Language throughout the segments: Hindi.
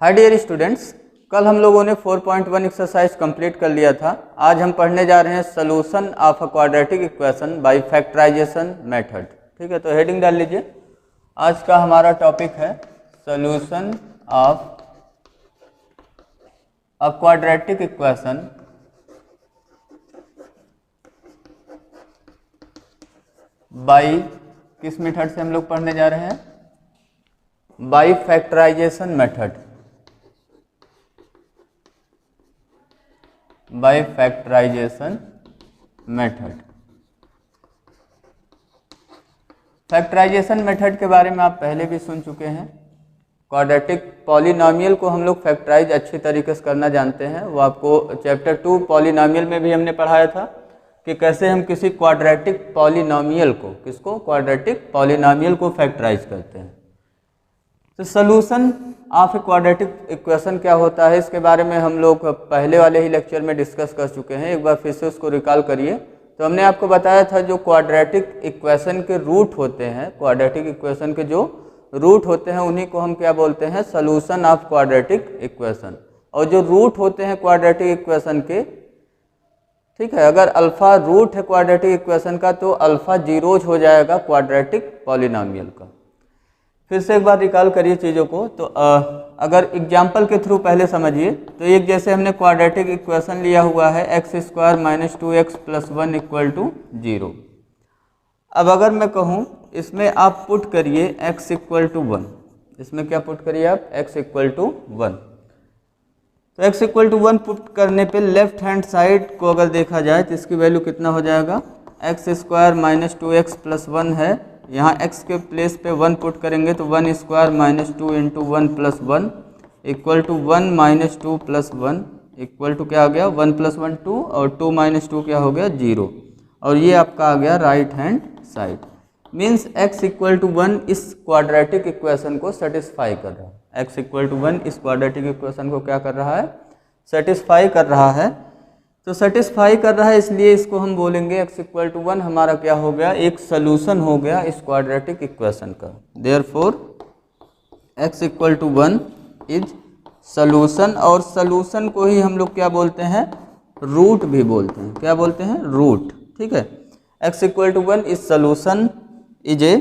हाय डियर स्टूडेंट्स, कल हम लोगों ने 4.1 एक्सरसाइज कंप्लीट कर लिया था। आज हम पढ़ने जा रहे हैं solution of a quadratic equation by factorisation method. ठीक है, तो हेडिंग डाल लीजिए। आज का हमारा टॉपिक है solution of a quadratic equation by किस मेथड से हम लोग पढ़ने जा रहे हैं? By factorisation method. By factorisation method. Factorisation method के बारे में आप पहले भी सुन चुके हैं। क्वाड्रेटिक पॉलिनोमियल को हम लोग फैक्टराइज अच्छी तरीके से करना जानते हैं। वो आपको चैप्टर 2 पॉलिनोमियल में भी हमने पढ़ाया था कि कैसे हम किसी क्वाड्रेटिक पॉलिनोमियल को क्वाड्रेटिक पॉलिनोमियल को फैक्टराइज करते हैं। तो solution of a quadratic equation क्या होता है, इसके बारे में हम लोग पहले वाले ही लेक्चर में डिस्कस कर चुके हैं। एक बार फिर से उसको रिकॉल करिए। तो हमने आपको बताया था जो क्वाड्रेटिक इक्वेशन के रूट होते हैं, क्वाड्रेटिक इक्वेशन के जो रूट होते हैं उन्हीं को हम क्या बोलते हैं? Solution of quadratic equation. और जो रूट होते हैं क्वाड्रेटिक इक्वेशन के, ठीक है, अगर अल्फा रूट है क्वाड्रेटिक इक्वेशन का तो अल्फा जीरोज हो जाएगा क्वाड्रेटिक पॉलिनोमियल का। फिर से एक बार रिकॉल करिए चीज़ों को। तो अगर एग्जाम्पल के थ्रू पहले समझिए तो एक जैसे हमने क्वाड्रेटिक इक्वेशन लिया हुआ है x² - 2x + 1 = 0। अब अगर मैं कहूँ इसमें आप पुट करिए x = 1, इसमें क्या पुट करिए आप? x = 1। तो x = 1 पुट करने पे लेफ्ट हैंड साइड को अगर देखा जाए तो इसकी वैल्यू कितना हो जाएगा? x² - 2x + 1 है, यहाँ x के प्लेस पे 1 पुट करेंगे तो 1² - 2 × 1 + 1 = 1 - 2 + 1 इक्वल टू क्या आ गया? 1 + 1 2 और 2 - 2 क्या हो गया? 0। और ये आपका आ गया right hand side. Means x = 1 इस क्वाड्रेटिक इक्वेशन को सेटिस्फाई कर रहा है। x = 1 इस क्वाड्रेटिक इक्वेशन को क्या कर रहा है? सेटिस्फाई कर रहा है। तो सेटिस्फाई कर रहा है इसलिए इसको हम बोलेंगे x = 1 हमारा क्या हो गया? एक सोल्यूशन हो गया इस क्वाड्रेटिक इक्वेशन का। Therefore x = 1 is solution. और सोल्यूशन को ही हम लोग क्या बोलते हैं? रूट भी बोलते हैं। क्या बोलते हैं? रूट। ठीक है, x = 1 is solution, is a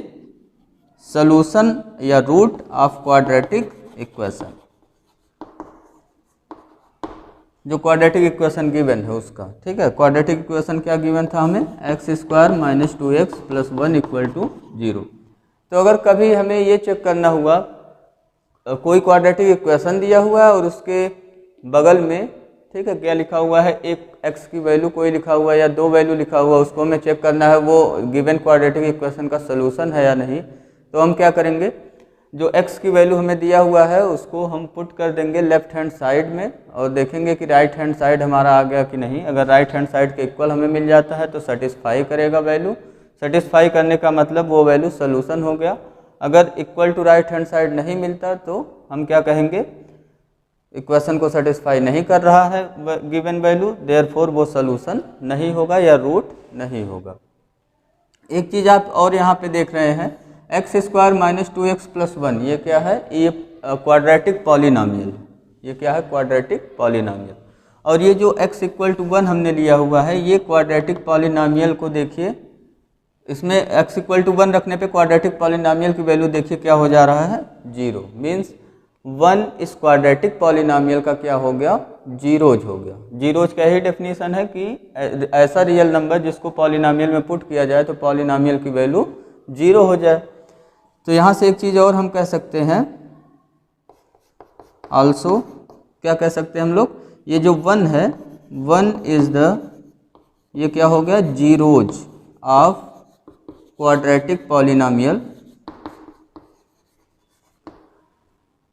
solution या रूट ऑफ क्वाड्रेटिक इक्वेशन। जो क्वाड्रेटिक इक्वेशन गिवन है उसका। ठीक है, क्वाड्रेटिक इक्वेशन क्या गिवन था हमें? x² - 2x + 1 = 0। तो अगर कभी हमें ये चेक करना हुआ कोई क्वाड्रेटिक इक्वेशन दिया हुआ है और उसके बगल में, ठीक है, क्या लिखा हुआ है? एक x की वैल्यू कोई लिखा हुआ है या 2 वैल्यू लिखा हुआ है, उसको हमें चेक करना है वो गिवन क्वाड्रेटिक इक्वेशन का सोल्यूशन है या नहीं। तो हम क्या करेंगे? जो x की वैल्यू हमें दिया हुआ है उसको हम पुट कर देंगे लेफ्ट हैंड साइड में और देखेंगे कि राइट हैंड साइड हमारा आ गया कि नहीं। अगर राइट हैंड साइड के इक्वल हमें मिल जाता है तो सेटिस्फाई करेगा वैल्यू। सेटिस्फाई करने का मतलब वो वैल्यू सोल्यूशन हो गया। अगर equal to right hand side नहीं मिलता तो हम क्या कहेंगे? इक्वेशन को सेटिस्फाई नहीं कर रहा है गिवन वैल्यू, देयरफॉर वो सोल्यूशन नहीं होगा या रूट नहीं होगा। एक चीज़ आप और यहाँ पे देख रहे हैं, x² - 2x + 1, ये क्या है? ये क्वाड्रेटिक पॉलिनोमियल। ये क्या है? Quadratic polynomial. और ये जो x = 1 हमने लिया हुआ है ये क्वाड्रेटिक पॉलिनोमियल को देखिए, इसमें x = 1 रखने पे क्वाड्रेटिक पॉलिनोमियल की वैल्यू देखिए क्या हो जा रहा है? 0। मीन्स 1 इस क्वाड्रेटिक पॉलिनोमियल का क्या हो गया? जीरोज हो गया। जीरोज का ही डेफिनेशन है कि ऐसा रियल नंबर जिसको पॉलिनोमियल में पुट किया जाए तो पॉलिनोमियल की वैल्यू 0 हो जाए। तो यहाँ से एक चीज़ और हम कह सकते हैं, आल्सो क्या कह सकते हैं हम लोग? ये जो 1 है, 1 इज द, ये क्या हो गया? Zeros of quadratic polynomial.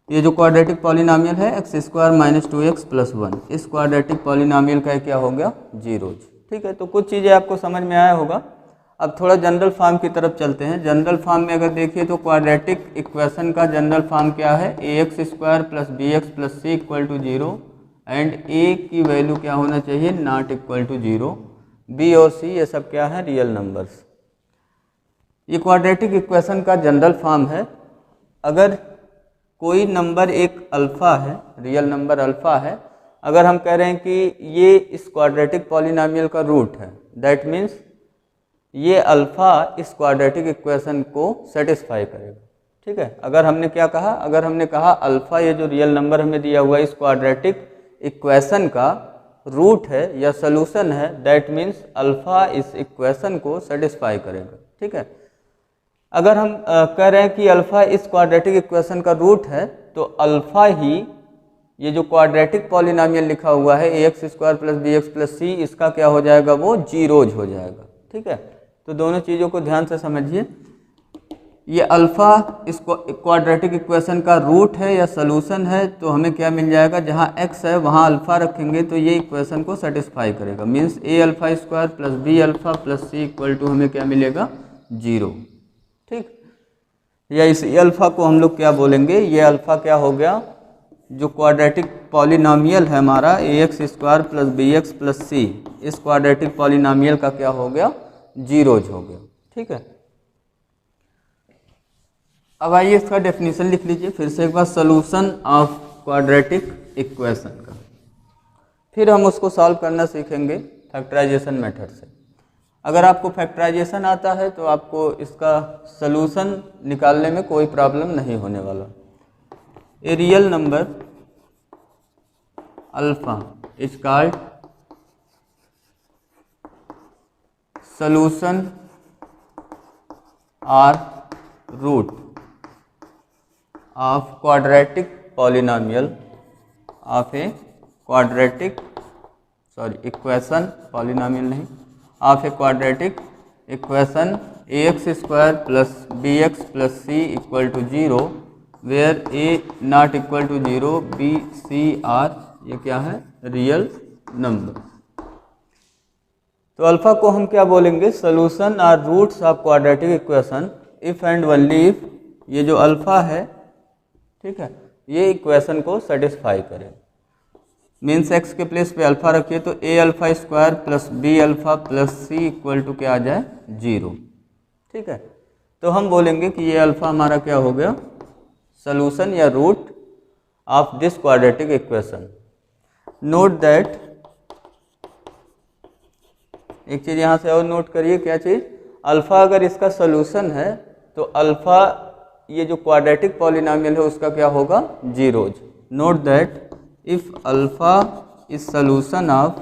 ये जो क्वाड्रेटिक पॉलिनोमियल है x² - 2x + 1, इस क्वाड्रेटिक पॉलिनोमियल का क्या हो गया? जीरोज। ठीक है, तो कुछ चीज़ें आपको समझ में आया होगा। अब थोड़ा जनरल फॉर्म की तरफ चलते हैं। जनरल फॉर्म में अगर देखिए तो क्वाड्रेटिक इक्वेशन का जनरल फॉर्म क्या है? ax² + bx + c = 0 and a की वैल्यू क्या होना चाहिए? Not equal to 0। b और c ये सब क्या है? Real numbers. ये क्वाड्रेटिक इक्वेशन का जनरल फॉर्म है। अगर कोई नंबर एक अल्फ़ा है, रियल नंबर अल्फ़ा है, अगर हम कह रहे हैं कि ये इस क्वाड्रेटिक पॉलिनॉमियल का रूट है, दैट मीन्स ये अल्फ़ा इस क्वाड्रेटिक इक्वेशन को सेटिस्फाई करेगा। ठीक है, अगर हमने क्या कहा, अगर हमने कहा अल्फ़ा ये जो रियल नंबर हमें दिया हुआ है इस क्वाड्रेटिक इक्वेशन का रूट है या सोल्यूशन है, दैट मीन्स अल्फ़ा इस इक्वेशन को सेटिस्फाई करेगा। ठीक है, अगर हम कह रहे हैं कि अल्फ़ा इस क्वाड्रेटिक इक्वेशन का रूट है, तो अल्फ़ा ही ये जो क्वाड्रेटिक पॉलिनॉमियल लिखा हुआ है ax square plus B X plus C, इसका क्या हो जाएगा, वो जीरोज हो जाएगा। ठीक है, तो दोनों चीज़ों को ध्यान से समझिए। ये अल्फ़ा इस क्वाड्रेटिक इक्वेशन का रूट है या सोल्यूशन है, तो हमें क्या मिल जाएगा, जहाँ x है वहाँ अल्फ़ा रखेंगे तो ये इक्वेशन को सेटिस्फाई करेगा। Means A alpha square plus B alpha plus C equal to हमें क्या मिलेगा, 0। ठीक, या इस अल्फ़ा को हम लोग क्या बोलेंगे, ये अल्फ़ा क्या हो गया, जो क्वाड्रेटिक पॉलिनॉमियल है हमारा ax square plus B X plus C, इस क्वाड्रेटिक पॉलिनॉमियल का क्या हो गया, जीरोज हो गया। ठीक है, अब आइए इसका डेफिनेशन लिख लीजिए फिर से एक बार, सोल्यूशन ऑफ क्वाड्रेटिक इक्वेशन का। फिर हम उसको सॉल्व करना सीखेंगे फैक्टराइजेशन मेथड से। अगर आपको फैक्टराइजेशन आता है तो आपको इसका सोल्यूशन निकालने में कोई प्रॉब्लम नहीं होने वाला। A real number alpha is called solution और root of quadratic polynomial of a quadratic equation, polynomial नहीं, of a quadratic equation ax square plus bx plus c equal to 0 where a not equal to 0, b c are ये क्या है, रियल नंबर। तो अल्फा को हम क्या बोलेंगे, सोल्यूशन और roots of quadratic equation if and only if ये जो अल्फा है, ठीक है, ये इक्वेशन को सेटिस्फाई करे। मीन्स एक्स के प्लेस पे अल्फा रखिए तो A alpha square plus B alpha plus C equal to क्या आ जाए, 0। ठीक है, तो हम बोलेंगे कि ये अल्फा हमारा क्या हो गया, सोल्यूशन या root of this quadratic equation. Note that, एक चीज़ यहाँ से और नोट करिए, क्या चीज़, अल्फा अगर इसका सोल्यूशन है तो अल्फा ये जो क्वाड्रेटिक पॉलिनॉमियल है उसका क्या होगा, zeros. Note that if alpha is solution of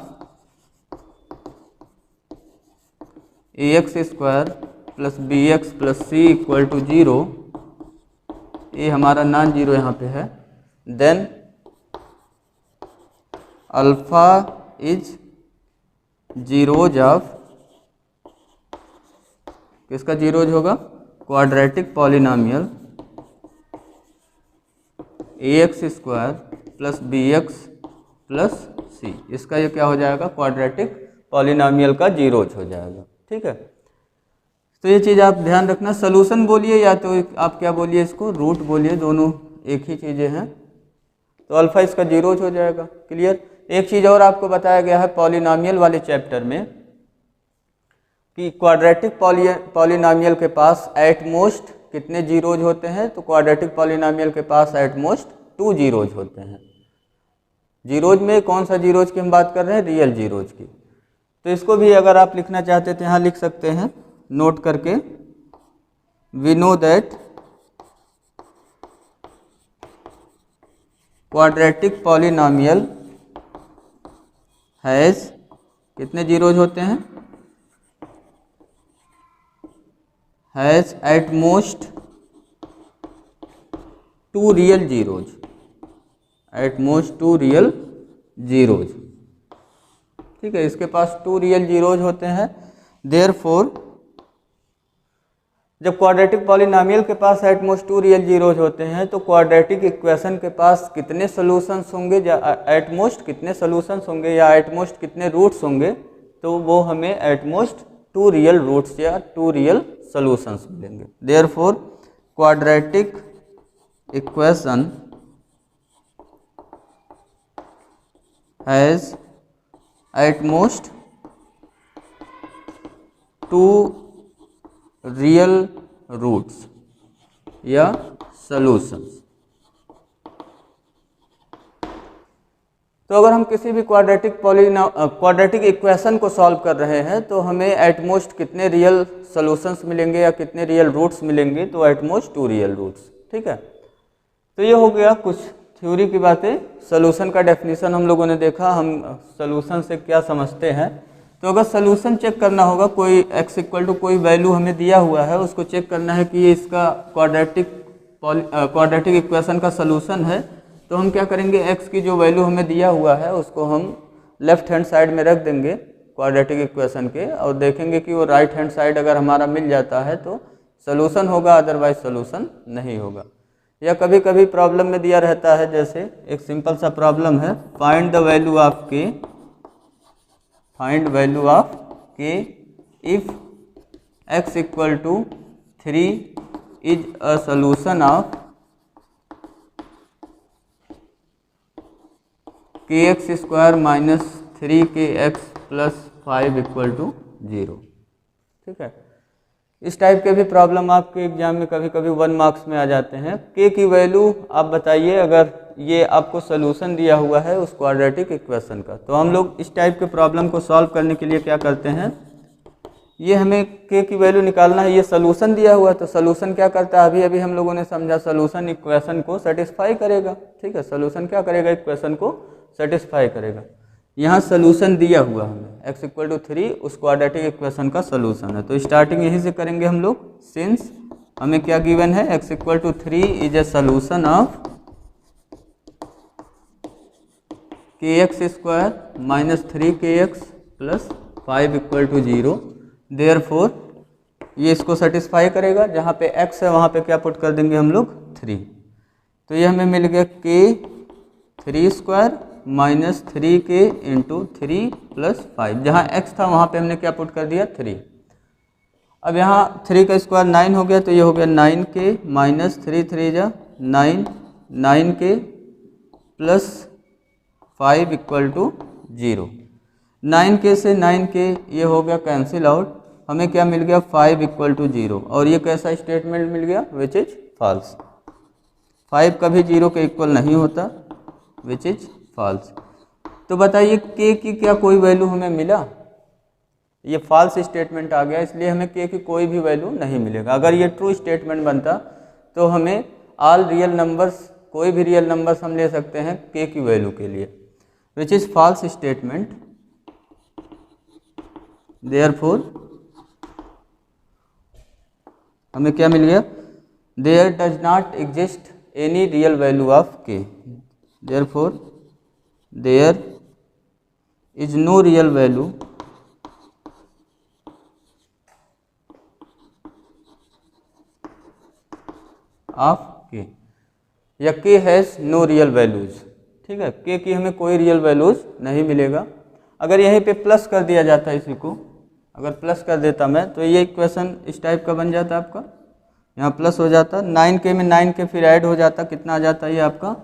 ax square plus B X plus C equal to 0, ये हमारा नॉन जीरो यहाँ पे है, then alpha is zeros of, किसका जीरोज होगा, quadratic polynomial ax square plus B X plus C, इसका ये क्या हो जाएगा, क्वाड्रेटिक पॉलिनॉमियल का जीरोज हो जाएगा। ठीक है, तो ये चीज़ आप ध्यान रखना, सोल्यूशन बोलिए या तो आप क्या बोलिए, इसको रूट बोलिए, दोनों एक ही चीज़ें हैं। तो अल्फा इसका जीरोज हो जाएगा। क्लियर। एक चीज़ और आपको बताया गया है पॉलिनॉमियल वाले चैप्टर में कि क्वाड्रेटिक पॉलिनॉमियल के पास एट मोस्ट कितने जीरोज होते हैं, तो क्वाड्रेटिक पॉलिनॉमियल के पास एट मोस्ट 2 जीरोज होते हैं। जीरोज में कौन सा जीरोज की हम बात कर रहे हैं, रियल जीरोज की। तो इसको भी अगर आप लिखना चाहते तो यहाँ लिख सकते हैं नोट करके, we know that quadratic polynomial has, कितने जीरोज होते हैं, has at most 2 real zeros, at most 2 real zeros. ठीक है, इसके पास 2 रियल जीरोज होते हैं। देयरफॉर जब क्वाड्रेटिक पॉलिनॉमियल के पास एट मोस्ट 2 रियल जीरोज होते हैं तो क्वाड्रेटिक इक्वेशन के पास कितने सॉल्यूशंस होंगे, एट मोस्ट कितने सॉल्यूशंस होंगे या एट मोस्ट कितने रूट्स होंगे, तो वो हमें एट मोस्ट 2 रियल रूट्स या 2 रियल सॉल्यूशंस मिलेंगे। Therefore quadratic equation has at most 2 real roots या सॉल्यूशंस। तो अगर हम किसी भी क्वाड्रेटिक इक्वेशन को सॉल्व कर रहे हैं तो हमें एटमोस्ट कितने रियल सॉल्यूशंस मिलेंगे या कितने रियल रूट्स मिलेंगे, तो एटमोस्ट 2 रियल रूट्स। ठीक है, तो ये हो गया कुछ थ्योरी की बातें। सॉल्यूशन का डेफिनेशन हम लोगों ने देखा, हम सॉल्यूशन से क्या समझते हैं। तो अगर सॉल्यूशन चेक करना होगा, कोई x इक्वल टू कोई वैल्यू हमें दिया हुआ है, उसको चेक करना है कि ये इसका क्वाड्रेटिक इक्वेशन का सॉल्यूशन है, तो हम क्या करेंगे, x की जो वैल्यू हमें दिया हुआ है उसको हम लेफ्ट हैंड साइड में रख देंगे क्वाड्रेटिक इक्वेशन के, और देखेंगे कि वो राइट हैंड साइड अगर हमारा मिल जाता है तो सॉल्यूशन होगा, अदरवाइज सॉल्यूशन नहीं होगा। या कभी कभी प्रॉब्लम में दिया रहता है, जैसे एक सिंपल सा प्रॉब्लम है, find the value of k, find value of k if x equal to 3 is a solution of kx square minus 3kx plus 5 equal to 0। ठीक है, इस टाइप के भी प्रॉब्लम आपके एग्जाम में कभी कभी 1 मार्क्स में आ जाते हैं। k की वैल्यू आप बताइए, अगर ये आपको सॉल्यूशन दिया हुआ है उस क्वाड्रेटिक इक्वेशन का, तो हम लोग इस टाइप के प्रॉब्लम को सॉल्व करने के लिए क्या करते हैं, ये हमें k की वैल्यू निकालना है, ये सॉल्यूशन दिया हुआ है, तो सॉल्यूशन क्या करता है, अभी अभी हम लोगों ने समझा, सॉल्यूशन इक्वेशन को सेटिस्फाई करेगा। ठीक है, सॉल्यूशन क्या करेगा, इक्वेशन को सेटिस्फाई करेगा। यहाँ सॉल्यूशन दिया हुआ हमें x इक्वल टू 3 उस क्वाड्रेटिक इक्वेशन का सॉल्यूशन है, तो स्टार्टिंग यहीं से करेंगे हम लोग। सिंस हमें क्या गिवन है, x equal to 3 is a solution of kx square minus 3kx plus 5 equal to 0। Therefore ये इसको सेटिस्फाई करेगा, जहाँ पे x है वहाँ पे क्या पुट कर देंगे हम लोग, 3। तो ये हमें मिल गया k 3 square minus 3k into 3 plus 5, जहाँ x था वहाँ पे हमने क्या पुट कर दिया, 3। अब यहाँ 3 का स्क्वायर 9 हो गया, तो ये हो गया 9k माइनस 3 3 जा 9, 9k plus 5 equal to 0। 9k से 9k ये हो गया कैंसिल आउट, हमें क्या मिल गया, 5 इक्वल टू 0। और ये कैसा स्टेटमेंट मिल गया, विच इज फॉल्स। 5 कभी 0 के इक्वल नहीं होता, विच इज फॉल्स। तो बताइए k की क्या कोई वैल्यू हमें मिला, ये फॉल्स स्टेटमेंट आ गया, इसलिए हमें k की कोई भी वैल्यू नहीं मिलेगा। अगर ये ट्रू स्टेटमेंट बनता तो हमें ऑल रियल नंबर्स, कोई भी रियल नंबर्स हम ले सकते हैं k की वैल्यू के लिए, which is false statement. Therefore हमें क्या मिल गया, there does not exist any real value of k, therefore there is no real value of k, या k has no real values। ठीक है, k की हमें कोई रियल वैल्यूज नहीं मिलेगा। अगर यहीं पे प्लस कर दिया जाता है, इसी को अगर प्लस कर देता मैं, तो ये इक्वेशन इस टाइप का बन जाता आपका, यहाँ प्लस हो जाता, 9k में 9k फिर ऐड हो जाता, कितना आ जाता है ये आपका,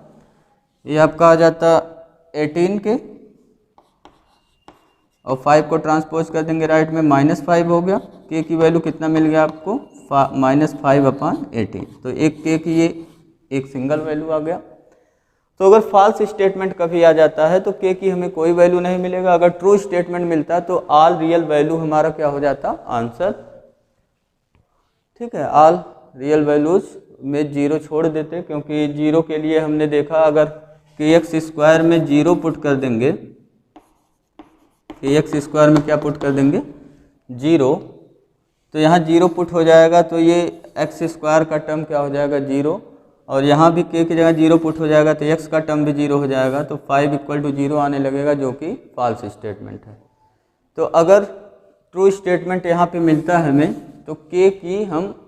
ये आपका आ जाता 18 के, और 5 को ट्रांसपोज कर देंगे राइट में, माइनस 5 हो गया। k की वैल्यू कितना मिल गया आपको, माइनस 5/18। तो एक k की ये एक सिंगल वैल्यू आ गया। तो अगर फॉल्स स्टेटमेंट कभी आ जाता है तो k की हमें कोई वैल्यू नहीं मिलेगा। अगर ट्रू स्टेटमेंट मिलता तो ऑल रियल वैल्यू हमारा क्या हो जाता, आंसर। ठीक है, ऑल रियल वैल्यूज में 0 छोड़ देते, क्योंकि 0 के लिए हमने देखा, अगर kx स्क्वायर में 0 पुट कर देंगे, kx स्क्वायर में क्या पुट कर देंगे, 0, तो यहाँ 0 पुट हो जाएगा, तो ये x स्क्वायर का टर्म क्या हो जाएगा, 0, और यहाँ भी k की जगह 0 पुट हो जाएगा, तो x का टर्म भी 0 हो जाएगा, तो 5 इक्वल टू 0 आने लगेगा, जो कि फॉल्स स्टेटमेंट है। तो अगर ट्रू स्टेटमेंट यहाँ पे मिलता है हमें, तो k की हम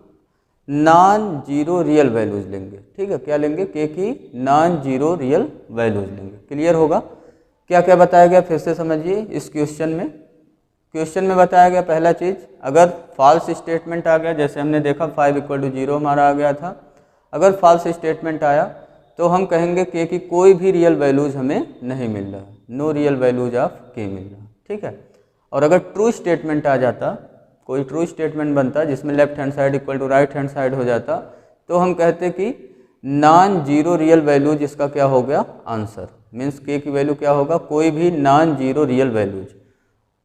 नॉन जीरो रियल वैल्यूज लेंगे। ठीक है, क्या लेंगे, k की नॉन जीरो रियल वैल्यूज लेंगे। क्लियर होगा, क्या क्या बताया गया फिर से समझिए इस क्वेश्चन में। क्वेश्चन में बताया गया पहला चीज़, अगर फॉल्स स्टेटमेंट आ गया, जैसे हमने देखा 5 इक्वल टू 0 हमारा आ गया था, अगर फॉल्स स्टेटमेंट आया तो हम कहेंगे k की कोई भी रियल वैल्यूज हमें नहीं मिल रहा, no real values of k मिल रहा। ठीक है, और अगर ट्रू स्टेटमेंट आ जाता, कोई ट्रू स्टेटमेंट बनता जिसमें left hand side equal to right hand side हो जाता, तो हम कहते कि नॉन जीरो रियल वैल्यूज इसका क्या हो गया, आंसर। मीन्स के की वैल्यू क्या होगा, कोई भी नॉन जीरो रियल वैल्यूज।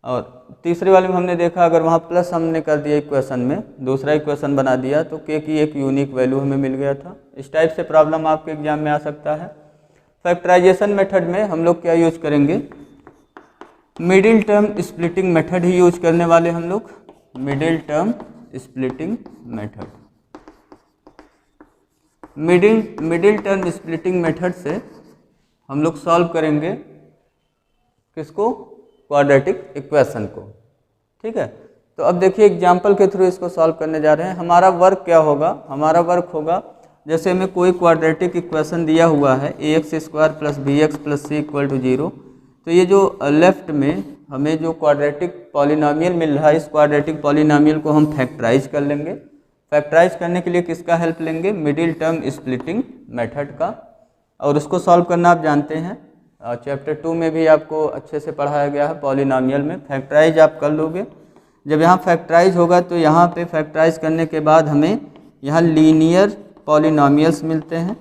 और तीसरे वाले में हमने देखा अगर वहाँ प्लस हमने कर दिया इक्वेशन में, दूसरा इक्वेशन बना दिया तो के की एक यूनिक वैल्यू हमें मिल गया था। इस टाइप से प्रॉब्लम आपके एग्जाम में आ सकता है। फैक्टराइजेशन मेथड में हम लोग क्या यूज करेंगे, मिडिल टर्म स्प्लिटिंग मेथड ही यूज करने वाले हम लोग, middle term splitting method. Middle term splitting method से हम लोग सॉल्व करेंगे किसको, क्वाड्रेटिक इक्वेशन को। ठीक है, तो अब देखिए एग्जाम्पल के थ्रू इसको सॉल्व करने जा रहे हैं। हमारा वर्क क्या होगा, हमारा वर्क होगा जैसे हमें कोई क्वाड्रेटिक इक्वेशन दिया हुआ है ax² + bx + c = 0, तो ये जो लेफ्ट में हमें जो क्वाड्रेटिक पॉलिनोमियल मिल रहा है, इस क्वाड्रेटिक पॉलिनोमियल को हम फैक्टराइज कर लेंगे। फैक्टराइज करने के लिए किसका हेल्प लेंगे, मिडिल टर्म स्प्लिटिंग मेथड का, और उसको सॉल्व करना आप जानते हैं। चैप्टर 2 में भी आपको अच्छे से पढ़ाया गया है। पॉलिनोमियल में फैक्टराइज आप कर लोगे। जब यहाँ फैक्टराइज होगा तो यहाँ पे फैक्टराइज करने के बाद हमें यहाँ लीनियर पॉलिनोमियल्स मिलते हैं,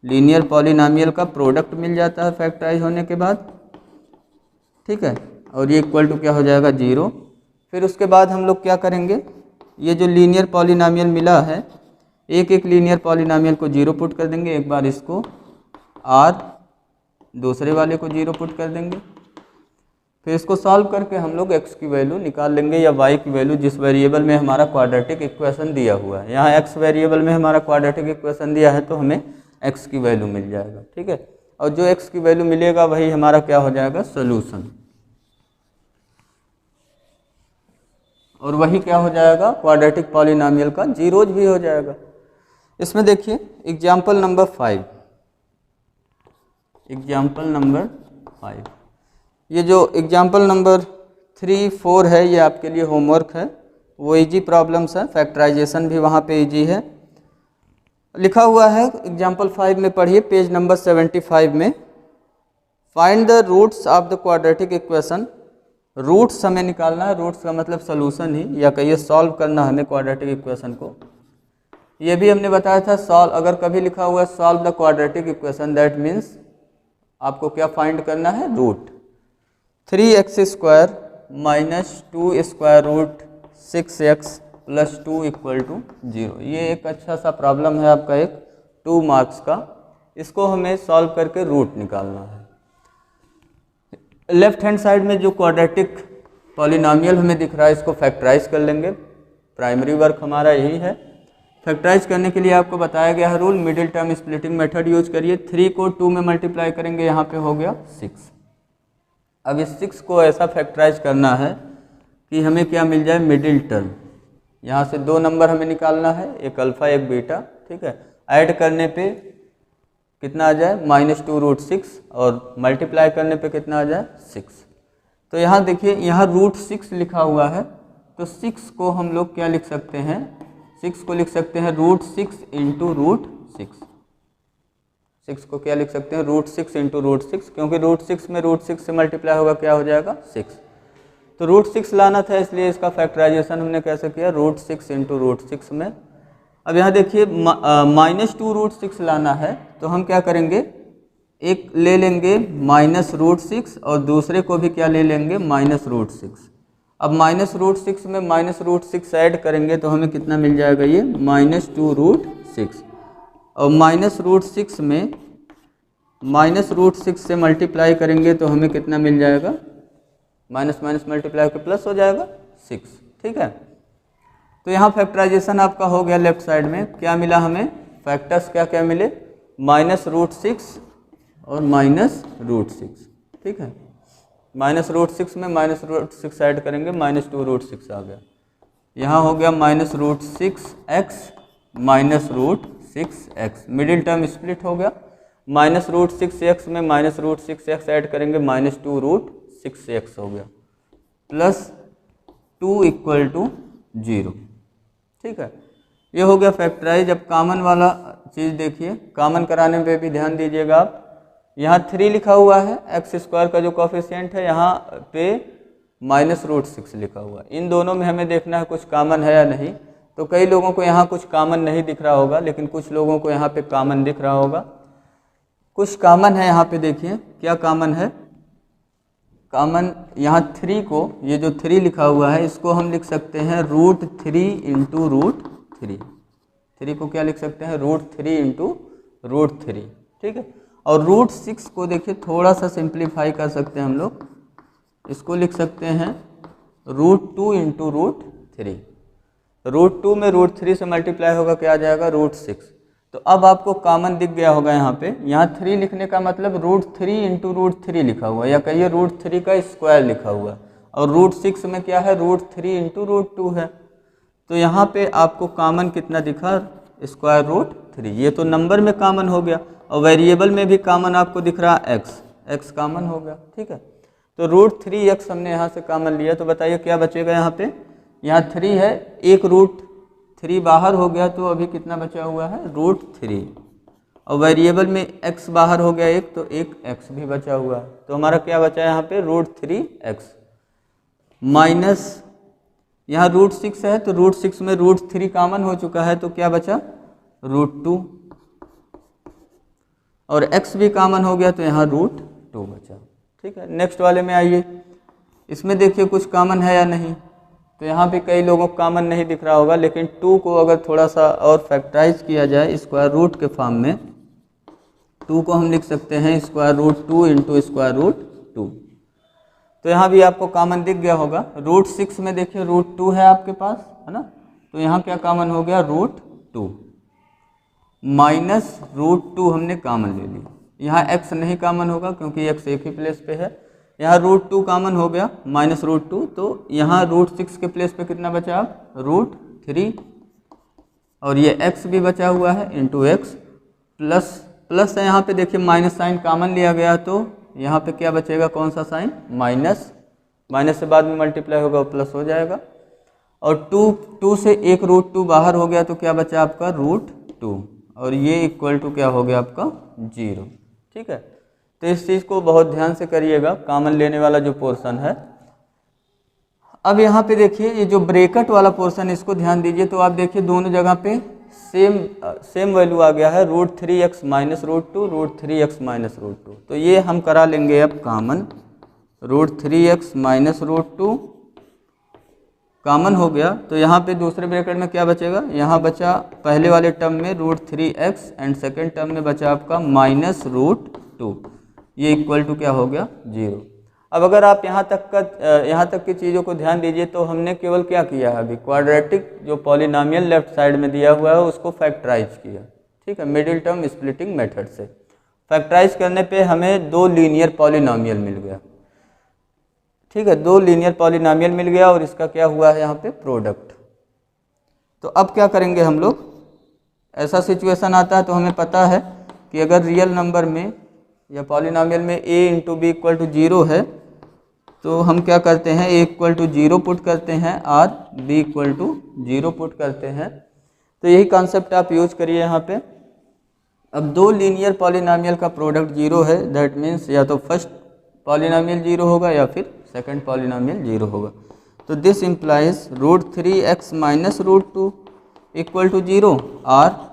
लीनियर पॉलिनोमियल का प्रोडक्ट मिल जाता है फैक्टराइज होने के बाद। ठीक है, और ये इक्वल टू क्या हो जाएगा, 0। फिर उसके बाद हम लोग क्या करेंगे, ये जो लीनियर पॉलिनोमियल मिला है, एक एक लीनियर पॉलिनोमियल को 0 पुट कर देंगे, एक बार इसको r, दूसरे वाले को 0 पुट कर देंगे। फिर इसको सॉल्व करके हम लोग x की वैल्यू निकाल लेंगे या y की वैल्यू, जिस वेरिएबल में हमारा क्वाड्रेटिक इक्वेशन दिया हुआ है। यहाँ x वेरिएबल में हमारा क्वाड्रेटिक इक्वेशन दिया है तो हमें x की वैल्यू मिल जाएगा। ठीक है, और जो x की वैल्यू मिलेगा वही हमारा क्या हो जाएगा, सोल्यूशन, और वही क्या हो जाएगा, क्वाड्रेटिक पॉलिनोमियल का जीरोज भी हो जाएगा। इसमें देखिए एग्जाम्पल नंबर 5, एग्जाम्पल नंबर 5, ये जो एग्जाम्पल नंबर 3, 4 है ये आपके लिए होमवर्क है, वो इजी प्रॉब्लम्स है, फैक्टराइजेशन भी वहाँ पे इजी है। लिखा हुआ है एग्जाम्पल 5 में, पढ़िए पेज नंबर 75 में, find the roots of the quadratic equation. Roots हमें निकालना है, रूट्स का मतलब सोल्यूशन ही, या कहिए सॉल्व करना हमें क्वाड्रेटिक इक्वेशन को। ये भी हमने बताया था, सॉल्व अगर कभी लिखा हुआ है solve the quadratic equation, that means आपको क्या फाइंड करना है, रूट। 3x² - 2 √6x + 2 = 0। ये एक अच्छा सा प्रॉब्लम है आपका, एक 2 मार्क्स का। इसको हमें सॉल्व करके रूट निकालना है। लेफ्ट हैंड साइड में जो क्वाड्रेटिक पॉलिनोमियल हमें दिख रहा है इसको फैक्टराइज कर लेंगे, प्राइमरी वर्क हमारा यही है। फैक्टराइज करने के लिए आपको बताया गया है rule, middle term splitting method use करिए। 3 को 2 में मल्टीप्लाई करेंगे, यहाँ पे हो गया 6। अब इस 6 को ऐसा फैक्टराइज करना है कि हमें क्या मिल जाए, मिडिल टर्म। यहाँ से 2 नंबर हमें निकालना है, एक अल्फ़ा एक बीटा। ठीक है, ऐड करने पे कितना आ जाए, -2 √6, और मल्टीप्लाई करने पे कितना आ जाए, 6। तो यहाँ देखिए, यहाँ √6 लिखा हुआ है, तो 6 को हम लोग क्या लिख सकते हैं, 6 को लिख सकते हैं √6 × √6। 6 को क्या लिख सकते हैं, √6 × √6, क्योंकि √6 में √6 से मल्टीप्लाई होगा, क्या हो जाएगा, 6। तो √6 लाना था, इसलिए इसका फैक्टराइजेशन हमने कैसे किया, √6 × √6 में। अब यहाँ देखिए -2 √6 लाना है, तो हम क्या करेंगे, एक ले लेंगे -√6 और दूसरे को भी क्या ले लेंगे, -√6। अब -√6 में -√6 ऐड करेंगे तो हमें कितना मिल जाएगा, ये -2 √6, और -√6 में -√6 से मल्टीप्लाई करेंगे तो हमें कितना मिल जाएगा, माइनस माइनस मल्टीप्लाई के प्लस हो जाएगा 6। ठीक है, तो यहाँ फैक्टराइजेशन आपका हो गया। लेफ्ट साइड में क्या मिला हमें, फैक्टर्स क्या क्या मिले, -√6 और -√6। ठीक है, -√6 में -√6 ऐड करेंगे, -2 √6 आ गया। यहाँ हो गया -√6x -√6x, middle term split हो गया। -√6x में -√6x ऐड करेंगे, -2 √6x हो गया, +2 = 0। ठीक है, ये हो गया फैक्टराइज। अब कॉमन वाला चीज़ देखिए, कॉमन कराने पे भी ध्यान दीजिएगा आप। यहाँ 3 लिखा हुआ है, x² का जो कोफिशिएंट है, यहाँ पे -√6 लिखा हुआ है। इन दोनों में हमें देखना है कुछ कॉमन है या नहीं। तो कई लोगों को यहाँ कुछ कॉमन नहीं दिख रहा होगा, लेकिन कुछ लोगों को यहाँ पे कॉमन दिख रहा होगा। कुछ कॉमन है यहाँ पे, देखिए क्या कॉमन है। कॉमन यहाँ 3 को, ये जो 3 लिखा हुआ है इसको हम लिख सकते हैं √3 इंटू √3। 3 को क्या लिख सकते हैं, √3 इंटू √3, ठीक है। और √6 को देखिए थोड़ा सा सिंप्लीफाई कर सकते हैं हम लोग, इसको लिख सकते हैं √2 इंटू √3। √2 में √3 से मल्टीप्लाई होगा, क्या आ जाएगा, √6। तो अब आपको कॉमन दिख गया होगा यहाँ पे। यहाँ 3 लिखने का मतलब √3 इंटू √3 लिखा हुआ है, या कहिए √3 का स्क्वायर लिखा हुआ है। और √6 में क्या है, √3 इंटू √2 है। तो यहाँ पे आपको कॉमन कितना दिखा, √3। ये तो नंबर में कॉमन हो गया, और वेरिएबल में भी कॉमन आपको दिख रहा है x कॉमन हो गया, ठीक है। तो √3x हमने यहाँ से कॉमन लिया, तो बताइए क्या बचेगा यहाँ पे। यहाँ 3 है, एक √3 बाहर हो गया, तो अभी कितना बचा हुआ है, √3। और वेरिएबल में x बाहर हो गया एक, तो एक x भी बचा हुआ है। तो हमारा क्या बचा है यहाँ पे, √3x माइनस यहाँ √6 है, तो √6 में √3 कॉमन हो चुका है, तो क्या बचा, √2। और x भी कॉमन हो गया, तो यहाँ √2 बचा, ठीक है। नेक्स्ट वाले में आइए, इसमें देखिए कुछ कॉमन है या नहीं। तो यहाँ पे कई लोगों को कॉमन नहीं दिख रहा होगा, लेकिन 2 को अगर थोड़ा सा और फैक्टराइज किया जाए स्क्वायर रूट के फॉर्म में, 2 को हम लिख सकते हैं √2 इंटू √2। तो यहाँ भी आपको कॉमन दिख गया होगा। √6 में देखिए √2 है आपके पास, है ना। तो यहाँ क्या कॉमन हो गया, √2 माइनस √2 हमने कॉमन ले ली। यहाँ x नहीं कॉमन होगा क्योंकि x एक ही प्लेस पे है। यहाँ √2 कॉमन हो गया माइनस √2, तो यहाँ √6 के प्लेस पे कितना बचा, √3। और ये x भी बचा हुआ है इंटू x प्लस है। यहाँ पे देखिए माइनस साइन कॉमन लिया गया, तो यहाँ पे क्या बचेगा, कौन सा साइन, माइनस से बाद में मल्टीप्लाई होगा प्लस हो जाएगा। और 2 से एक √2 बाहर हो गया, तो क्या बचा आपका, √2। और ये इक्वल टू क्या हो गया आपका, 0, ठीक है। तो इस चीज़ को बहुत ध्यान से करिएगा, कॉमन लेने वाला जो पोर्शन है। अब यहाँ पे देखिए ये जो ब्रैकेट वाला पोर्शन, इसको ध्यान दीजिए। तो आप देखिए दोनों जगह पे सेम वैल्यू आ गया है, √3x माइनस √2, √3x माइनस √2। तो ये हम करा लेंगे अब कॉमन, √3x माइनस √2 कॉमन हो गया। तो यहाँ पे दूसरे ब्रैकेट में क्या बचेगा, यहाँ बचा पहले वाले टर्म में √3x एंड सेकेंड टर्म में बचा आपका माइनस √2। ये इक्वल टू क्या हो गया, 0। अब अगर आप यहाँ तक की चीज़ों को ध्यान दीजिए, तो हमने केवल क्या किया है, अभी क्वाड्रेटिक जो पॉलिनॉमियल लेफ्ट साइड में दिया हुआ है उसको फैक्टराइज किया, ठीक है, मिडिल टर्म स्प्लिटिंग मेथड से। फैक्टराइज करने पे हमें 2 लीनियर पॉलिनॉमियल मिल गया, ठीक है, 2 लीनियर पॉलिनॉमियल मिल गया, और इसका क्या हुआ है यहाँ पे, प्रोडक्ट। तो अब क्या करेंगे हम लोग, ऐसा सिचुएशन आता है तो हमें पता है कि अगर रियल नंबर में या पॉलिनॉमियल में a into B equal to 0 है, तो हम क्या करते हैं, a इक्वल टू 0 पुट करते हैं और b इक्वल टू 0 पुट करते हैं। तो यही कॉन्सेप्ट आप यूज करिए यहाँ पे। अब 2 लीनियर पॉलिनॉमियल का प्रोडक्ट 0 है, दैट मीन्स या तो फर्स्ट पॉलिनॉमियल 0 होगा या फिर सेकंड पॉलिनॉमियल 0 होगा। तो this implies √3x minus √2 equal to 0 और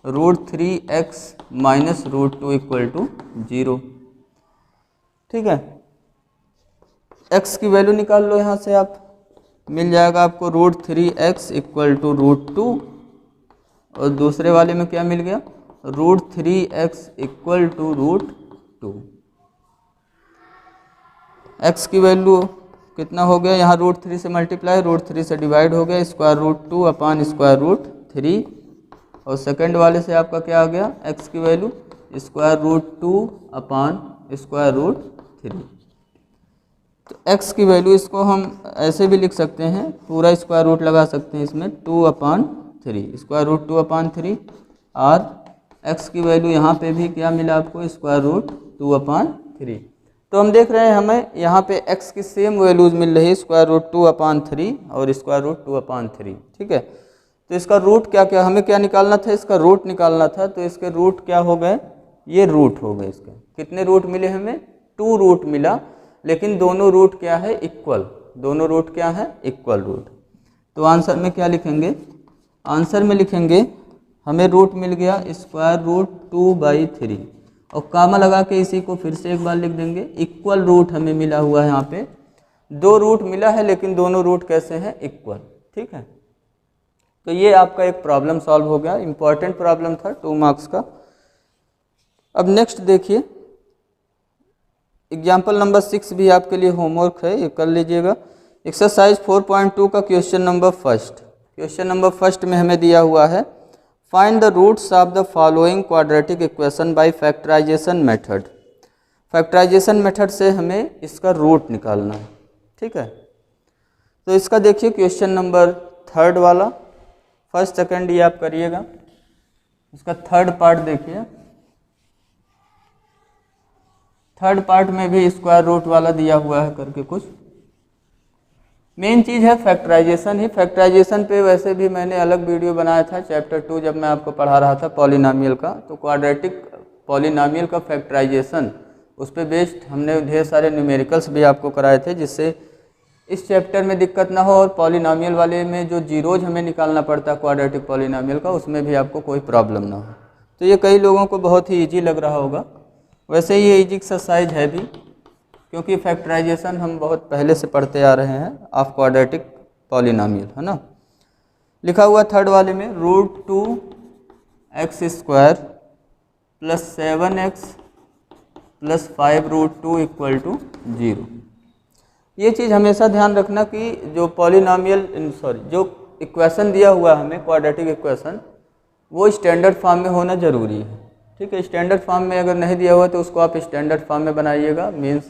√3x माइनस √2 इक्वल टू 0, ठीक है। x की वैल्यू निकाल लो यहाँ से, आप मिल जाएगा आपको √3x इक्वल टू √2, और दूसरे वाले में क्या मिल गया, √3x इक्वल टू √2। x की वैल्यू कितना हो गया, यहाँ √3 से मल्टीप्लाई, √3 से डिवाइड हो गया, √2 अपॉन √3। और सेकंड वाले से आपका क्या आ गया, x की वैल्यू √2 अपॉन √3। तो x की वैल्यू, इसको हम ऐसे भी लिख सकते हैं, पूरा स्क्वायर रूट लगा सकते हैं इसमें, 2/3 √2/3। और x की वैल्यू यहाँ पे भी क्या मिला आपको, √2/3। तो हम देख रहे हैं हमें यहाँ पे x की सेम वैल्यूज मिल रही है, √2/3 और √2/3, ठीक है। तो इसका रूट क्या क्या, हमें क्या निकालना था, इसका रूट निकालना था। तो इसके रूट क्या हो गए, ये रूट हो गए। इसके कितने रूट मिले हमें, 2 रूट मिला, लेकिन दोनों रूट क्या है, इक्वल। दोनों रूट क्या है, इक्वल रूट। तो आंसर में क्या लिखेंगे, आंसर में लिखेंगे हमें रूट मिल गया स्क्वायर रूट 2/3 और कामा लगा के इसी को फिर से एक बार लिख देंगे। इक्वल रूट हमें मिला हुआ है, यहाँ पे 2 रूट मिला है लेकिन दोनों रूट कैसे हैं, इक्वल। ठीक है, तो ये आपका एक प्रॉब्लम सॉल्व हो गया, इंपॉर्टेंट प्रॉब्लम था 2 मार्क्स का। अब नेक्स्ट देखिए, एग्जाम्पल नंबर 6 भी आपके लिए होमवर्क है, ये कर लीजिएगा। एक्सरसाइज 4.2 का question number first. Question number first में हमें दिया हुआ है find the roots of the following quadratic equation by factorisation method. Factorisation method से हमें इसका रूट निकालना है। ठीक है, तो इसका देखिए क्वेश्चन नंबर थर्ड वाला, फर्स्ट सेकंड ये आप करिएगा। इसका थर्ड पार्ट देखिए, थर्ड पार्ट में भी स्क्वायर रूट वाला दिया हुआ है करके कुछ। मेन चीज़ है फैक्टराइजेशन ही। फैक्टराइजेशन पे वैसे भी मैंने अलग वीडियो बनाया था चैप्टर 2 जब मैं आपको पढ़ा रहा था पॉलिनॉमियल का, तो क्वाड्रेटिक पॉलिनॉमियल का फैक्टराइजेशन उस पर बेस्ड हमने ढेर सारे न्यूमेरिकल्स भी आपको कराए थे, जिससे इस चैप्टर में दिक्कत ना हो और पॉलिनॉमियल वाले में जो जीरोज हमें निकालना पड़ता है क्वाड्रेटिक पॉलिनॉमियल का, उसमें भी आपको कोई प्रॉब्लम ना हो। तो ये कई लोगों को बहुत ही ईजी लग रहा होगा, वैसे ही ये ईजी एक्सरसाइज है भी, क्योंकि फैक्टराइजेशन हम बहुत पहले से पढ़ते आ रहे हैं ऑफ क्वाड्रेटिक पॉलिनॉमियल, है ना। लिखा हुआ थर्ड वाले में √2x² + 7x + 5√2 = 0। ये चीज़ हमेशा ध्यान रखना कि जो पॉलिनॉमियल जो इक्वेशन दिया हुआ है हमें क्वाड्रेटिक इक्वेशन, वो स्टैंडर्ड फॉर्म में होना ज़रूरी है। ठीक है, स्टैंडर्ड फॉर्म में अगर नहीं दिया हुआ तो उसको आप स्टैंडर्ड फॉर्म में बनाइएगा। मीन्स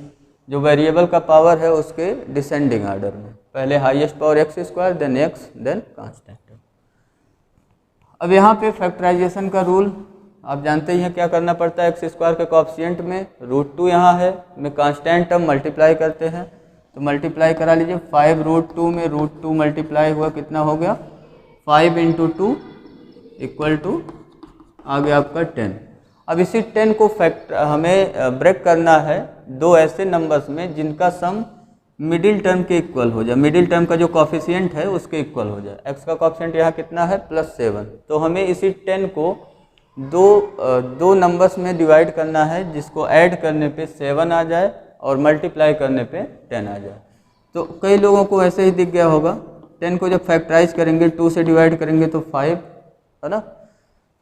जो वेरिएबल का पावर है उसके डिसेंडिंग ऑर्डर में, पहले highest power x², then x, then constant. अब यहाँ पे फैक्टराइजेशन का रूल आप जानते ही हैं, क्या करना पड़ता है। x² के कोएफिशिएंट में √2 यहाँ है, में कांस्टेंट टर्म मल्टीप्लाई करते हैं, तो मल्टीप्लाई करा लीजिए। 5√2 में √2 मल्टीप्लाई हुआ, कितना हो गया 5 × 2 = आ गया आपका 10। अब इसी 10 को हमें ब्रेक करना है दो ऐसे नंबर्स में जिनका सम मिडिल टर्म के इक्वल हो जाए, मिडिल टर्म का जो कोएफिशिएंट है उसके इक्वल हो जाए। x का कोएफिशिएंट यहाँ कितना है +7, तो हमें इसी 10 को दो नंबर्स में डिवाइड करना है, जिसको ऐड करने पे 7 आ जाए और मल्टीप्लाई करने पे 10 आ जाए। तो कई लोगों को ऐसे ही दिख गया होगा, 10 को जब फैक्टराइज करेंगे 2 से डिवाइड करेंगे तो 5 है ना,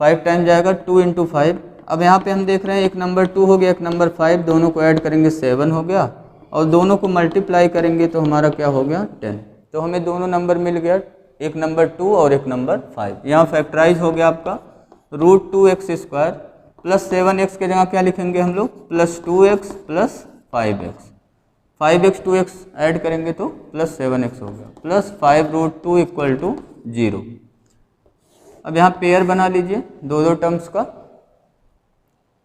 5 टाइम जाएगा 2 × 5। अब यहाँ पे हम देख रहे हैं एक नंबर 2 हो गया, एक नंबर 5, दोनों को ऐड करेंगे 7 हो गया, और दोनों को मल्टीप्लाई करेंगे तो हमारा क्या हो गया 10। तो हमें दोनों नंबर मिल गया, एक नंबर 2 और एक नंबर 5। यहाँ फैक्टराइज हो गया आपका √2x² + 7x के जगह क्या लिखेंगे हम लोग +2x + 5x। 5x 2x add करेंगे तो +7x हो गया, +5√2 = 0। अब यहाँ पेयर बना लीजिए दो टर्म्स का।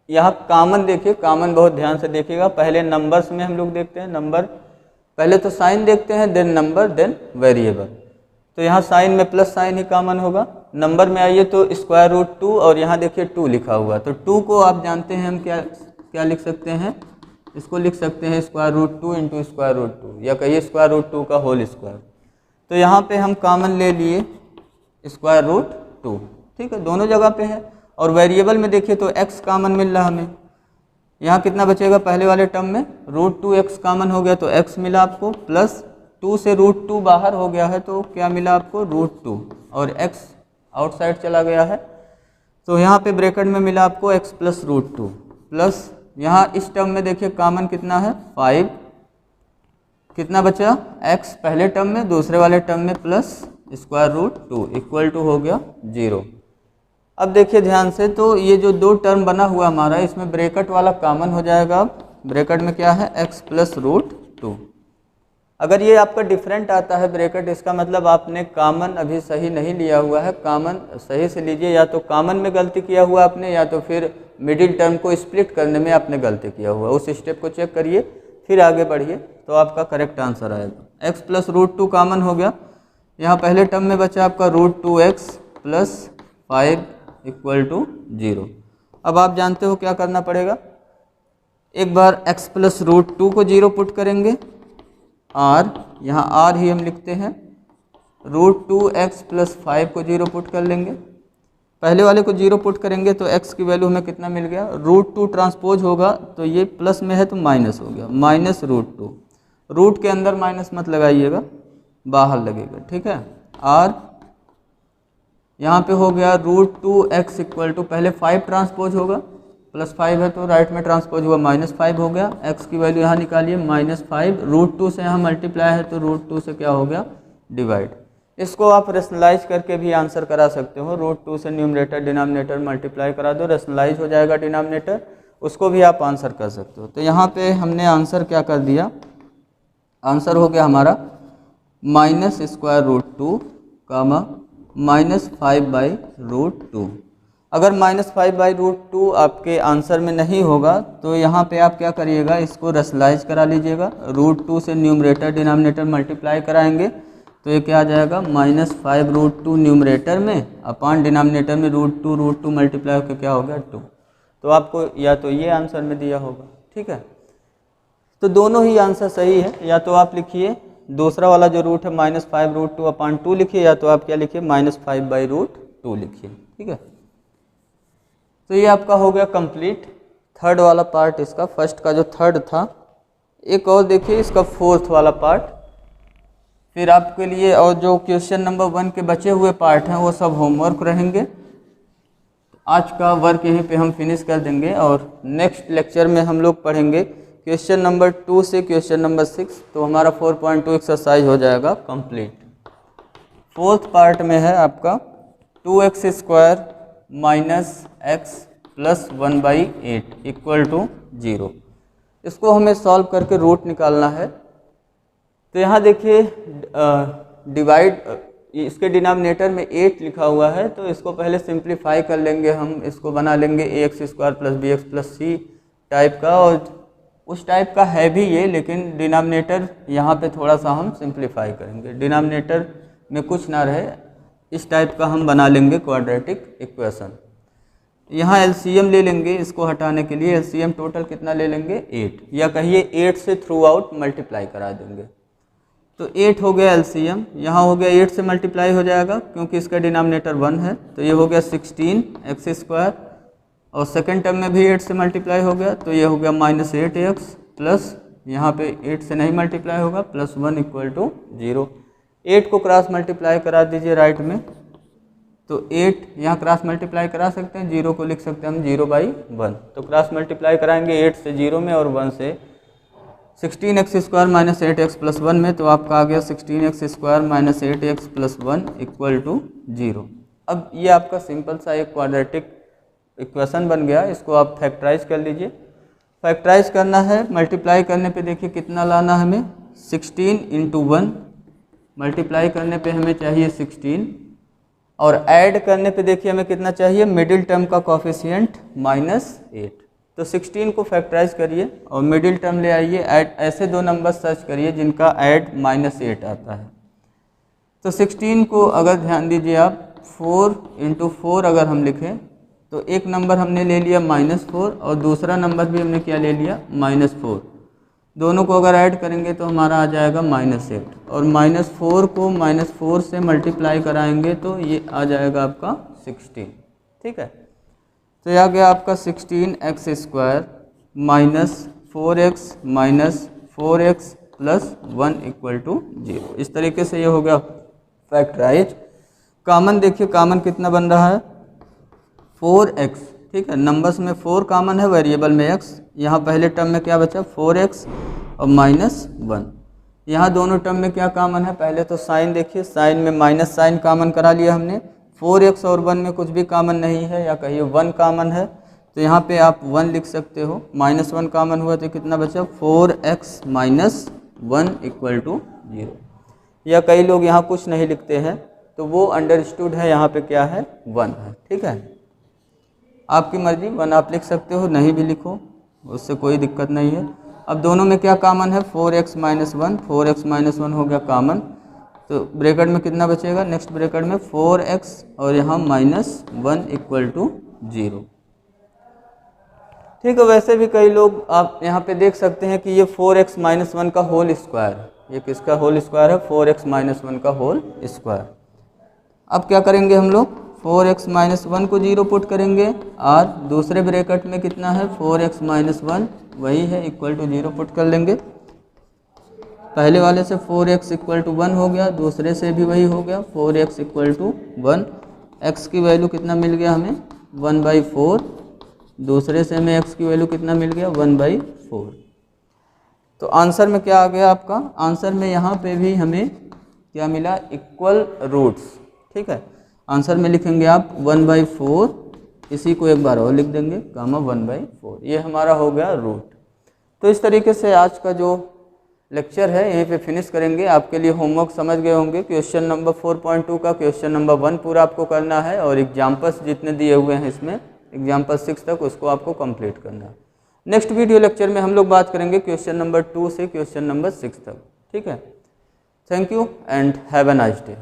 यहाँ कॉमन देखिए, कॉमन बहुत ध्यान से देखिएगा। पहले नंबर्स में हम लोग देखते हैं, नंबर पहले तो साइन देखते हैं, देन नंबर, देन वेरिएबल। तो यहाँ साइन में प्लस साइन ही कॉमन होगा। नंबर में आइए तो √2 और यहाँ देखिए 2 लिखा हुआ, तो 2 को आप जानते हैं हम क्या लिख सकते हैं, इसको लिख सकते हैं √2 × √2 या कहिए √2 का होल स्क्वायर। तो यहाँ पे हम कॉमन ले लिए √2, ठीक है, दोनों जगह पे है। और वेरिएबल में देखिए तो x कॉमन मिल रहा हमें, यहाँ कितना बचेगा पहले वाले टर्म में √2x कॉमन हो गया तो x मिला आपको, प्लस 2 से √2 बाहर हो गया है तो क्या मिला आपको √2, और x आउटसाइड चला गया है तो यहाँ पे ब्रैकेट में मिला आपको x + √2, प्लस यहाँ इस टर्म में देखिए कॉमन कितना है 5, कितना बचा x पहले टर्म में, दूसरे वाले टर्म में प्लस √2 = हो गया 0। अब देखिए ध्यान से, तो ये जो दो टर्म बना हुआ हमारा, इसमें ब्रैकेट वाला कॉमन हो जाएगा। अब ब्रैकेट में क्या है x + √2। अगर ये आपका डिफरेंट आता है ब्रैकेट, इसका मतलब आपने कॉमन अभी सही नहीं लिया हुआ है। कॉमन सही से लीजिए, या तो कॉमन में गलती किया हुआ आपने, या तो फिर मिडिल टर्म को स्प्लिट करने में आपने गलती किया हुआ। उस स्टेप को चेक करिए फिर आगे बढ़िए तो आपका करेक्ट आंसर आएगा। x + √2 कॉमन हो गया, यहाँ पहले टर्म में बचा आपका √2x + 5 = 0। अब आप जानते हो क्या करना पड़ेगा, एक बार x + √2 को 0 पुट करेंगे, और यहाँ r ही हम लिखते हैं, √2x + 5 को 0 पुट कर लेंगे, पहले वाले को 0 पुट करेंगे तो x की वैल्यू हमें कितना मिल गया, √2 ट्रांसपोज होगा तो ये प्लस में है तो माइनस हो गया, -√2। रूट के अंदर माइनस मत लगाइएगा, बाहर लगेगा, ठीक है। और यहाँ पे हो गया √2x इक्वल टू, पहले 5 ट्रांसपोज होगा, +5 है तो राइट में ट्रांसपोज हुआ -5 हो गया। x की वैल्यू यहाँ निकालिए -5, √2 से यहाँ मल्टीप्लाई है तो √2 से क्या हो गया, डिवाइड। इसको आप रेशनलाइज करके भी आंसर करा सकते हो, √2 से न्यूमरेटर डिनोमिनेटर मल्टीप्लाई करा दो, रेशनलाइज हो जाएगा डिनोमिनेटर, उसको भी आप आंसर कर सकते हो। तो यहाँ पे हमने आंसर क्या कर दिया, आंसर हो गया हमारा -√2 -5/√2। अगर -5/√2 आपके आंसर में नहीं होगा तो यहाँ पे आप क्या करिएगा, इसको रेशनलाइज करा लीजिएगा, √2 से न्यूमरेटर डिनोमिनेटर मल्टीप्लाई कराएंगे तो ये क्या आ जाएगा, -5√2 न्यूमरेटर में अपान डिनोमिनेटर में √2 मल्टीप्लाई होकर क्या हो गया 2। तो आपको या तो ये आंसर में दिया होगा, ठीक है। तो दोनों ही आंसर सही है, या तो आप लिखिए दूसरा वाला जो रूट है -5√2 अपान 2 लिखिए, या तो आप क्या लिखिए -5/√2 लिखिए, ठीक है। तो ये आपका हो गया कंप्लीट थर्ड वाला पार्ट इसका, फर्स्ट का जो थर्ड था। एक और देखिए इसका फोर्थ वाला पार्ट, फिर आपके लिए और जो क्वेश्चन नंबर 1 के बचे हुए पार्ट हैं वो सब होमवर्क रहेंगे। आज का वर्क यहीं पे हम फिनिश कर देंगे और नेक्स्ट लेक्चर में हम लोग पढ़ेंगे क्वेश्चन नंबर 2 से क्वेश्चन नंबर 6, तो हमारा 4.2 एक्सरसाइज हो जाएगा कंप्लीट। फोर्थ पार्ट में है आपका 2x² - x + 1/8 = 0। इसको हमें सॉल्व करके रूट निकालना है। तो यहाँ देखिए डिवाइड, इसके डिनोमिनेटर में 8 लिखा हुआ है, तो इसको पहले सिंप्लीफाई कर लेंगे हम, इसको बना लेंगे ax² + bx + c टाइप का, और उस टाइप का है भी ये, लेकिन डिनोमिनेटर यहाँ पे थोड़ा सा हम सिंप्लीफाई करेंगे, डिनोमिनेटर में कुछ ना रहे, इस टाइप का हम बना लेंगे क्वाड्रेटिक इक्वेशन। यहाँ एलसीएम ले लेंगे, इसको हटाने के लिए एलसीएम टोटल कितना ले लेंगे 8, या कहिए 8 से थ्रू आउट मल्टीप्लाई करा देंगे। तो 8 हो गया एलसीएम, यहाँ हो गया 8 से मल्टीप्लाई हो जाएगा क्योंकि इसका डिनोमिनेटर 1 है, तो ये हो गया 16x², और सेकेंड टर्म में भी 8 से मल्टीप्लाई हो गया तो ये हो गया -8x प्लस, यहाँ पे 8 से नहीं मल्टीप्लाई होगा, +1 = 0। 8 को क्रॉस मल्टीप्लाई करा दीजिए राइट में, तो 8 यहाँ क्रॉस मल्टीप्लाई करा सकते हैं, 0 को लिख सकते हैं हम 0/1, तो क्रॉस मल्टीप्लाई कराएंगे 8 से 0 में और 1 से 16x² - 8x + 1 में, तो आपका आ गया 16x² - 8x + 1 = 0। अब ये आपका सिंपल सा एक क्वाड्रेटिक इक्वेशन बन गया, इसको आप फैक्टराइज कर लीजिए। फैक्टराइज करना है, मल्टीप्लाई करने पे देखिए कितना लाना है हमें, 16 × 1 मल्टीप्लाई करने पे हमें चाहिए 16, और ऐड करने पे देखिए हमें कितना चाहिए, मिडिल टर्म का कोफिशिएंट -8। तो 16 को फैक्टराइज करिए और मिडिल टर्म ले आइए, ऐड ऐसे दो नंबर सर्च करिए जिनका ऐड -8 आता है। तो 16 को अगर ध्यान दीजिए आप 4 × 4 अगर हम लिखें तो एक नंबर हमने ले लिया -4 और दूसरा नंबर भी हमने क्या ले लिया -4, दोनों को अगर ऐड करेंगे तो हमारा आ जाएगा -8, और -4 को -4 से मल्टीप्लाई कराएंगे तो ये आ जाएगा आपका 16, ठीक है। तो यह आ गया आपका 16x² - 4x - 4x + 1 = 0। इस तरीके से ये हो गया फैक्टराइज। कॉमन देखिए, कॉमन कितना बन रहा है 4x, ठीक है, नंबर्स में 4 कॉमन है, वेरिएबल में x, यहाँ पहले टर्म में क्या बचा 4x और -1। यहाँ दोनों टर्म में क्या कॉमन है, पहले तो साइन देखिए, साइन में माइनस साइन कॉमन करा लिया हमने, 4x और 1 में कुछ भी कॉमन नहीं है, या कहिए 1 कॉमन है, तो यहाँ पे आप 1 लिख सकते हो, -1 कॉमन हुआ तो कितना बचा 4x - 1 = 0। या कई लोग यहाँ कुछ नहीं लिखते हैं तो वो अंडरस्टूड है, यहाँ पे क्या है 1 है, ठीक है, आपकी मर्जी, 1 आप लिख सकते हो, नहीं भी लिखो, उससे कोई दिक्कत नहीं है। अब दोनों में क्या कॉमन है 4x - 1, 4x - 1 हो गया कॉमन, तो ब्रैकेट में कितना बचेगा, नेक्स्ट ब्रैकेट में 4x और यहाँ -1 = 0, ठीक है। वैसे भी कई लोग आप यहाँ पे देख सकते हैं कि ये 4x - 1 का होल स्क्वायर, ये किसका होल स्क्वायर है 4x - 1 का होल स्क्वायर। अब क्या करेंगे हम लोग 4x माइनस 1 को 0 पुट करेंगे और दूसरे ब्रैकेट में कितना है 4x माइनस 1 वही है इक्वल टू 0 पुट कर लेंगे। पहले वाले से 4x इक्वल टू 1 हो गया, दूसरे से भी वही हो गया 4x इक्वल टू 1। x की वैल्यू कितना मिल गया हमें 1/4, दूसरे से हमें x की वैल्यू कितना मिल गया 1/4। तो आंसर में क्या आ गया आपका, आंसर में यहाँ पे भी हमें क्या मिला इक्वल रूट्स। ठीक है, आंसर में लिखेंगे आप 1/4, इसी को एक बार और लिख देंगे गामा 1/4, ये हमारा हो गया रूट। तो इस तरीके से आज का जो लेक्चर है यहीं पे फिनिश करेंगे। आपके लिए होमवर्क समझ गए होंगे, क्वेश्चन नंबर 4.2 का क्वेश्चन नंबर 1 पूरा आपको करना है और एग्जाम्पल्स जितने दिए हुए हैं इसमें एग्जाम्पल 6 तक उसको आपको कंप्लीट करना है। नेक्स्ट वीडियो लेक्चर में हम लोग बात करेंगे क्वेश्चन नंबर 2 से क्वेश्चन नंबर 6 तक। ठीक है, thank you and have a nice day.